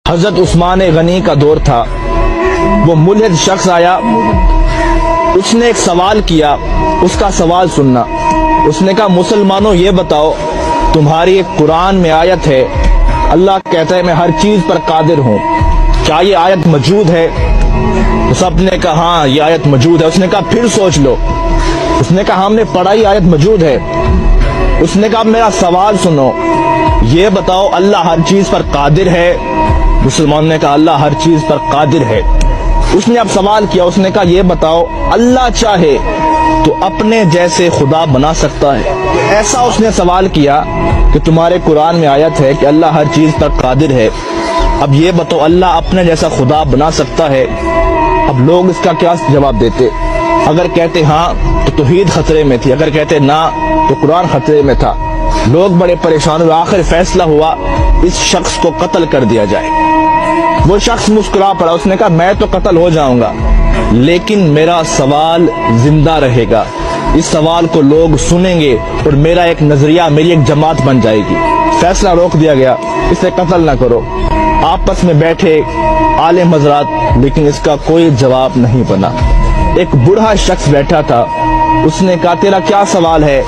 حضرت عثمان غنی کا دور تھا، وہ ملحد شخص آیا، اس نے ایک سوال کیا، اس کا سوال سننا۔ اس نے کہا مسلمانوں یہ بتاؤ، تمہاری ایک قرآن میں آیت ہے، اللہ کہتا ہے میں ہر چیز پر قادر ہوں، کیا یہ آیت موجود ہے؟ تو سب نے کہا ہاں یہ آیت موجود ہے۔ اس نے کہا پھر سوچ لو۔ اس نے کہا ہم نے پڑھا یہ آیت موجود ہے۔ اس نے کہا میرا سوال سنو، یہ بتاؤ اللہ ہر چیز پر قادر ہے؟ مسلمان نے کہا اللہ ہر چیز پر قادر ہے۔ اس نے اب سوال کیا، اس نے کہا یہ بتاؤ اللہ چاہے تو اپنے جیسے خدا بنا سکتا ہے؟ ایسا اس نے سوال کیا کہ تمہارے قرآن میں آیت ہے کہ اللہ ہر چیز پر قادر ہے، اب یہ بتاؤ اللہ اپنے جیسا خدا بنا سکتا ہے؟ اب لوگ اس کا کیا جواب دیتے؟ اگر کہتے ہاں تو توحید خطرے میں تھی، اگر کہتے نہ تو قرآن خطرے میں تھا۔ لوگ بڑے پریشان ہوئے، آخر فیصلہ ہوا اس شخص کو قتل کر دیا جائے۔ وہ شخص مسکرا پڑا، اس نے کہا میں تو قتل ہو جاؤں گا لیکن میرا سوال زندہ رہے گا، اس سوال کو لوگ سنیں گے اور میرا ایک نظریہ، میری ایک جماعت بن جائے گی۔ فیصلہ روک دیا گیا، اسے قتل نہ کرو۔ آپس میں بیٹھے عالم حضرات، لیکن اس کا کوئی جواب نہیں بنا۔ ایک بوڑھا شخص بیٹھا تھا، اس نے کہا تیرا کیا سوال ہے؟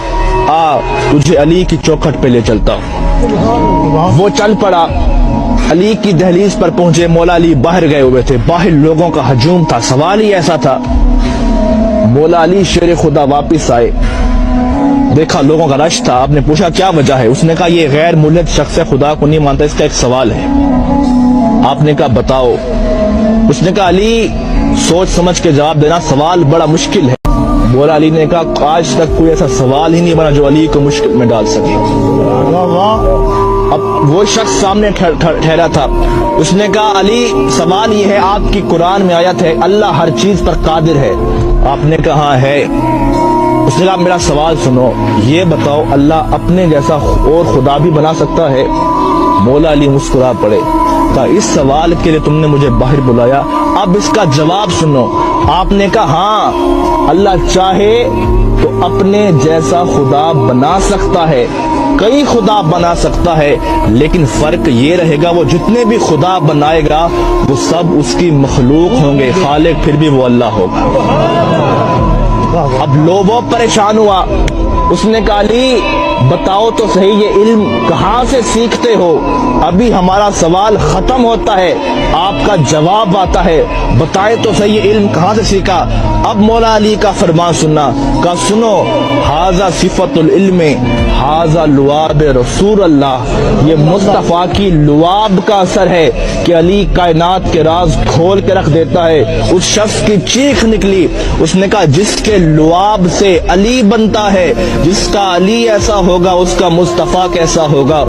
آ تجھے علی کی چوکھٹ پہ لے چلتا ہوں۔ وہ چل پڑا، علی کی دہلیز پر پہنچے، مولا علی باہر گئے ہوئے تھے، باہر لوگوں کا ہجوم تھا، سوال ہی ایسا تھا۔ مولا علی شیر خدا واپس آئے، دیکھا لوگوں کا رش تھا، آپ نے پوچھا کیا وجہ ہے؟ اس نے کہا یہ غیر ملحد شخص ہے، خدا کو نہیں مانتا، اس کا ایک سوال ہے۔ آپ نے کہا بتاؤ۔ اس نے کہا علی سوچ سمجھ کے جواب دینا، سوال بڑا مشکل ہے۔ مولا علی نے کہا آج تک کوئی ایسا سوال ہی نہیں بنا جو علی کو مشکل میں ڈال سکے۔ اب وہ شخص سامنے ٹھہرا تھا، اس نے کہا علی سوال یہ ہے، آپ کی قرآن میں آیت ہے اللہ ہر چیز پر قادر ہے؟ آپ نے کہا ہاں ہے۔ اس نے کہا میرا سوال سنو، یہ بتاؤ اللہ اپنے جیسا اور خدا بھی بنا سکتا ہے؟ مولا علی مسکرا پڑے، کہا اس سوال کے لیے تم نے مجھے باہر بلایا، اب اس کا جواب سنو۔ آپ نے کہا ہاں اللہ چاہے تو اپنے جیسا خدا بنا سکتا ہے، کئی خدا بنا سکتا ہے، لیکن فرق یہ رہے گا وہ جتنے بھی خدا بنائے گا وہ سب اس کی مخلوق ہوں گے، خالق پھر بھی وہ اللہ ہوگا۔ اب لوگوں پریشان ہوا، اس نے کہا علی بتاؤ تو صحیح یہ علم کہاں سے سیکھتے ہو؟ ابھی ہمارا سوال ختم ہوتا ہے، آپ کا جواب آتا ہے، بتائے تو صحیح یہ علم کہاں سے سیکھا؟ اب مولا علی کا فرمان سننا، کہا سنو ھذا صفت العلم ھذا لعاب رسول اللہ، یہ مصطفیٰ کی لعاب کا اثر ہے کہ علی کائنات کے راز کھول کے رکھ دیتا ہے۔ اس شخص کی چیخ نکلی، اس نے کہا جس کے لعاب سے علی بنتا ہے، جس کا علی ایسا ہوگا اس کا مصطفیٰ کیسا ہوگا؟